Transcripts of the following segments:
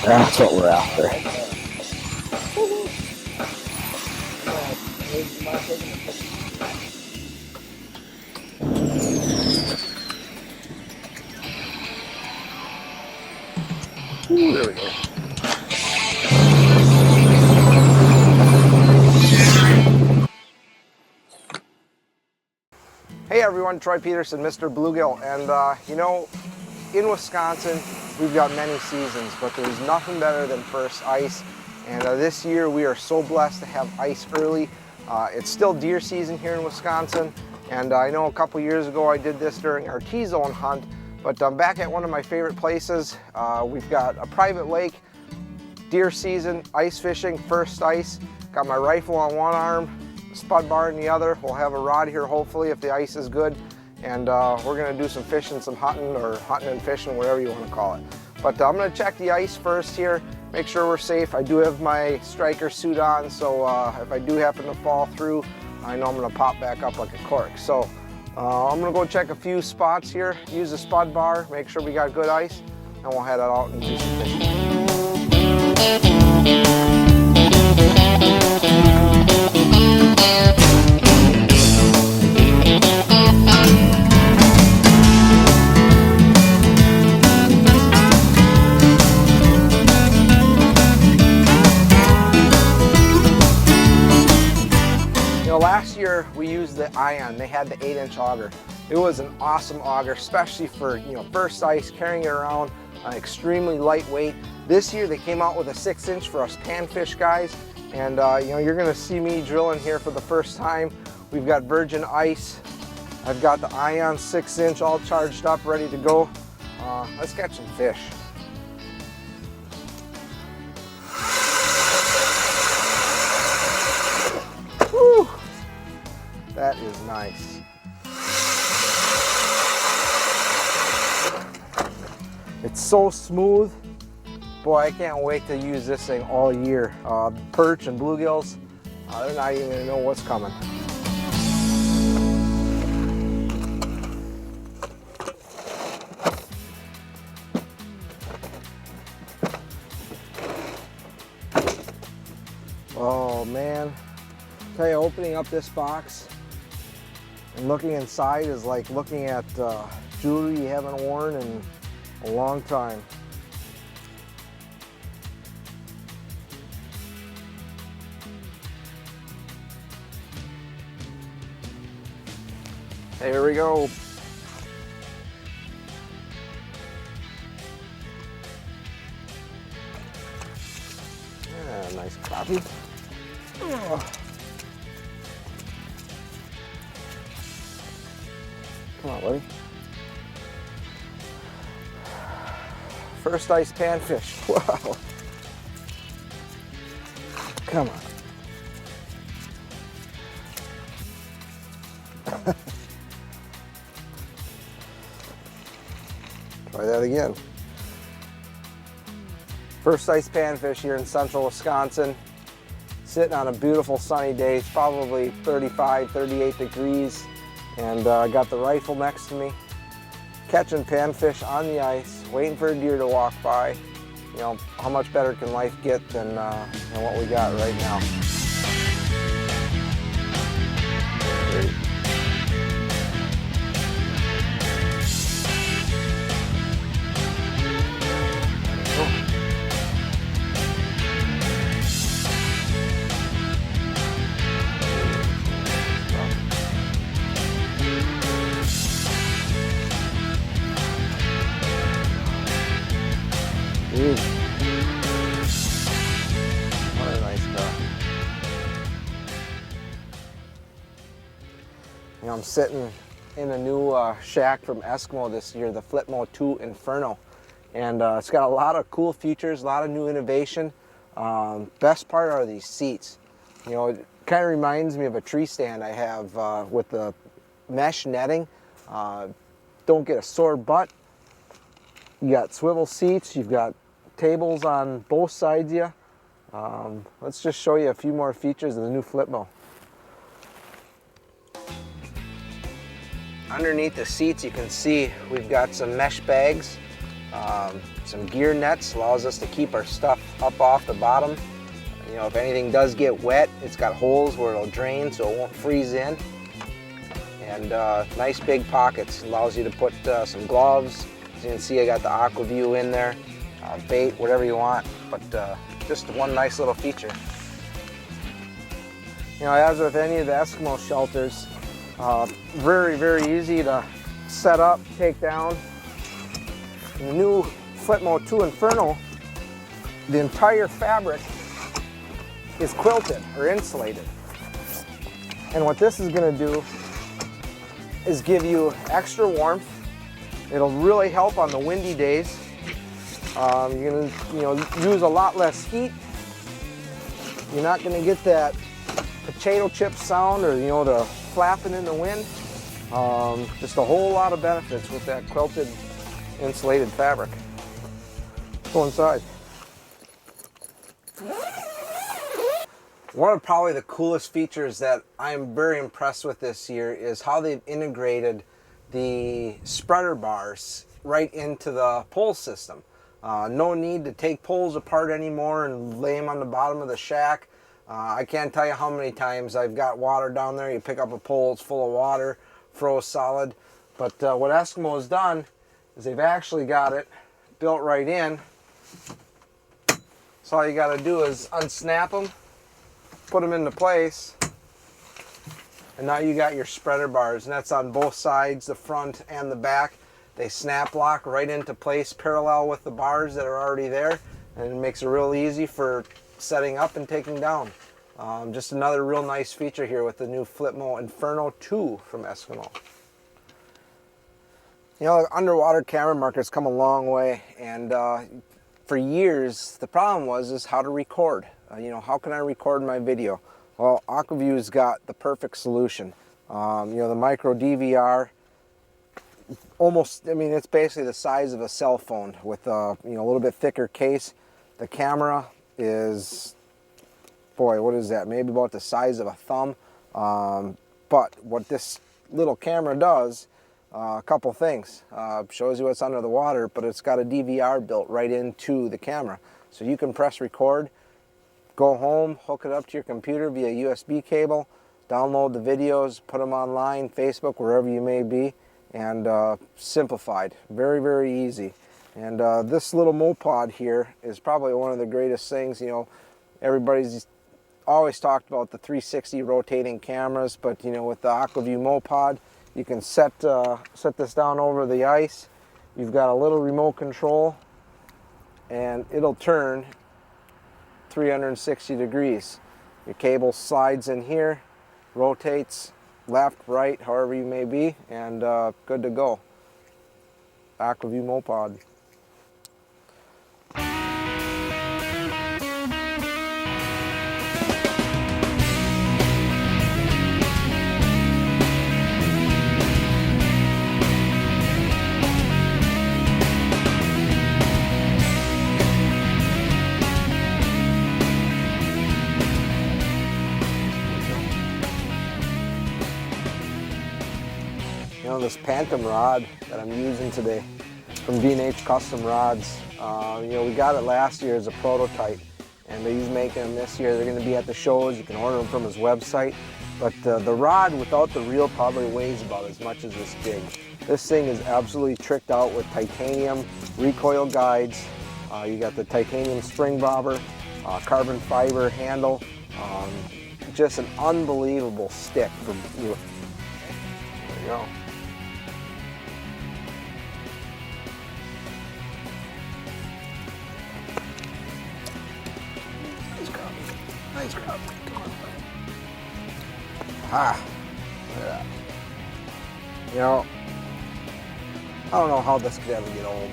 That's what we're after. Ooh, there we go. Hey everyone, Troy Peterson, Mr. Bluegill, and you know, in Wisconsin we've got many seasons, but there's nothing better than first ice, and this year we are so blessed to have ice early. It's still deer season here in Wisconsin, and I know a couple years ago I did this during our T-zone hunt, but I'm back at one of my favorite places. We've got a private lake, deer season, ice fishing, first ice. Got my rifle on one arm, spud bar in the other. We'll have a rod here hopefully if the ice is good, and we're gonna do some fishing, some hunting, or hunting and fishing, whatever you want to call it. But I'm gonna check the ice first here, make sure we're safe. I do have my striker suit on, so if I do happen to fall through, I know I'm gonna pop back up like a cork. So I'm gonna go check a few spots here, use the spud bar, make sure we got good ice, and we'll head out and do some fishing. Last year we used the Ion. They had the 8-inch auger. It was an awesome auger, especially for first ice, carrying it around, extremely lightweight. This year they came out with a 6-inch for us panfish guys, and you're going to see me drilling here for the first time. We've got virgin ice. I've got the Ion 6-inch all charged up, ready to go. Let's catch some fish. Whew. That is nice. It's so smooth. Boy, I can't wait to use this thing all year. Perch and bluegills, they're not even gonna know what's coming. Oh man, I tell you, opening up this box and looking inside is like looking at jewelry you haven't worn in a long time. There we go. Yeah, nice crappie. Oh. Come on, buddy. First ice panfish. Wow. Come on. Try that again. First ice panfish here in central Wisconsin. Sitting on a beautiful sunny day. It's probably 35, 38 degrees. And I got the rifle next to me. Catching panfish on the ice, waiting for a deer to walk by. You know, how much better can life get than what we got right now? What a nice car. I'm sitting in a new shack from Eskimo this year, the Flipmo 2 Inferno. And it's got a lot of cool features, a lot of new innovation. Best part are these seats. It kind of reminds me of a tree stand I have with the mesh netting. Don't get a sore butt. You got swivel seats, you've got tables on both sides of you. Let's just show you a few more features of the new Flipmo. Underneath the seats you can see we've got some mesh bags. Some gear nets allows us to keep our stuff up off the bottom. You know, if anything does get wet, it's got holes where it'll drain so it won't freeze in. And nice big pockets, allows you to put some gloves. As you can see, I got the Aqua-Vu in there, bait, whatever you want, but just one nice little feature. You know, as with any of the Eskimo shelters, very, very easy to set up, take down. In the new Flipmo 2 Inferno, the entire fabric is quilted or insulated. And what this is going to do is give you extra warmth. It'll really help on the windy days. You're going to use a lot less heat. You're not going to get that potato chip sound or the flapping in the wind. Just a whole lot of benefits with that quilted insulated fabric. Go inside. One of probably the coolest features that I'm very impressed with this year is how they've integrated the spreader bars right into the pole system. No need to take poles apart anymore and lay them on the bottom of the shack. I can't tell you how many times I've got water down there. You pick up a pole, it's full of water, froze solid. But what Eskimo has done is they've actually got it built right in. So all you got to do is unsnap them, put them into place, and now you got your spreader bars, and that's on both sides, the front and the back. They snap lock right into place parallel with the bars that are already there, and it makes it real easy for setting up and taking down. Just another real nice feature here with the new Flipmo Inferno 2 from Eskimo. You know, the underwater camera market's come a long way, and for years the problem was how to record. How can I record my video? Well, Aqua-Vu's got the perfect solution. The micro DVR, almost, it's basically the size of a cell phone with a little bit thicker case. The camera is, boy, what is that? Maybe about the size of a thumb. But what this little camera does, a couple things. Shows you what's under the water, but it's got a DVR built right into the camera. So you can press record, go home, hook it up to your computer via USB cable, download the videos, put them online, Facebook, wherever you may be, and simplified. Very, very easy. And this little moped here is probably one of the greatest things. Everybody's always talked about the 360 rotating cameras, but with the Aqua-Vu moped, you can set this down over the ice. You've got a little remote control, and it'll turn 360 degrees. Your cable slides in here, rotates left, right, however you may be, and good to go. Aqua-Vu moped. This Phantom rod that I'm using today from B&H Custom Rods, we got it last year as a prototype, and he's making them this year. They're going to be at the shows. You can order them from his website. But the rod without the reel probably weighs about as much as this jig. This thing is absolutely tricked out with titanium recoil guides. You got the titanium spring bobber, carbon fiber handle. Just an unbelievable stick. There you go. Nice crowd. Ah, look at that. I don't know how this could ever get old.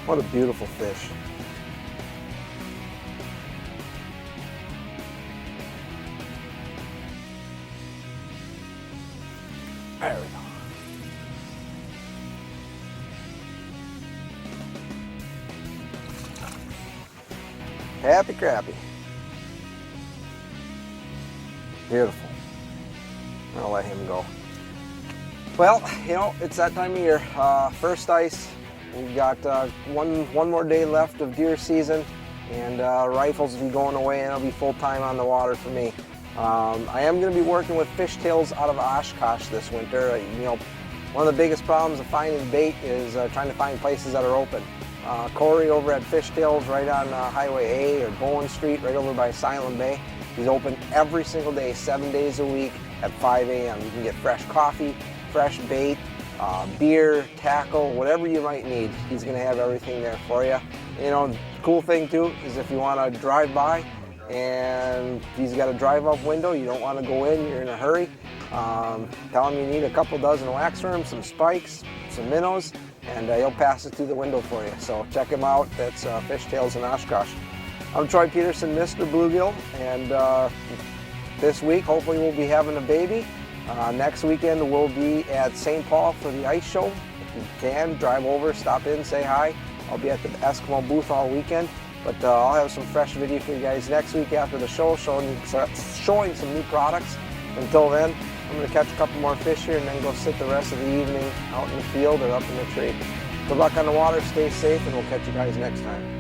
What a beautiful fish. There we go. Happy crappie. Beautiful. I'll let him go. Well, it's that time of year. First ice We've got one more day left of deer season, and rifles will be going away, and it'll be full time on the water for me. I am going to be working with fishtails out of Oshkosh this winter. You know, one of the biggest problems of finding bait is trying to find places that are open. Corey over at Fishtails right on Highway A or Bowen Street right over by Silent Bay. He's open every single day, 7 days a week at 5 a.m. You can get fresh coffee, fresh bait, beer, tackle, whatever you might need. He's going to have everything there for you. You know, the cool thing too is if you want to drive by and he's got a drive-up window, you don't want to go in, you're in a hurry, tell him you need a couple dozen wax worms, some spikes, some minnows, and he'll pass it through the window for you. So check him out. That's Fishtails in Oshkosh. I'm Troy Peterson, Mr. Bluegill, and this week hopefully we'll be having a baby. Next weekend we'll be at St. Paul for the ice show. If you can, drive over, stop in, say hi. I'll be at the Eskimo booth all weekend, but I'll have some fresh video for you guys next week after the show, showing some new products. Until then, I'm going to catch a couple more fish here and then go sit the rest of the evening out in the field or up in the tree. Good luck on the water, stay safe, and we'll catch you guys next time.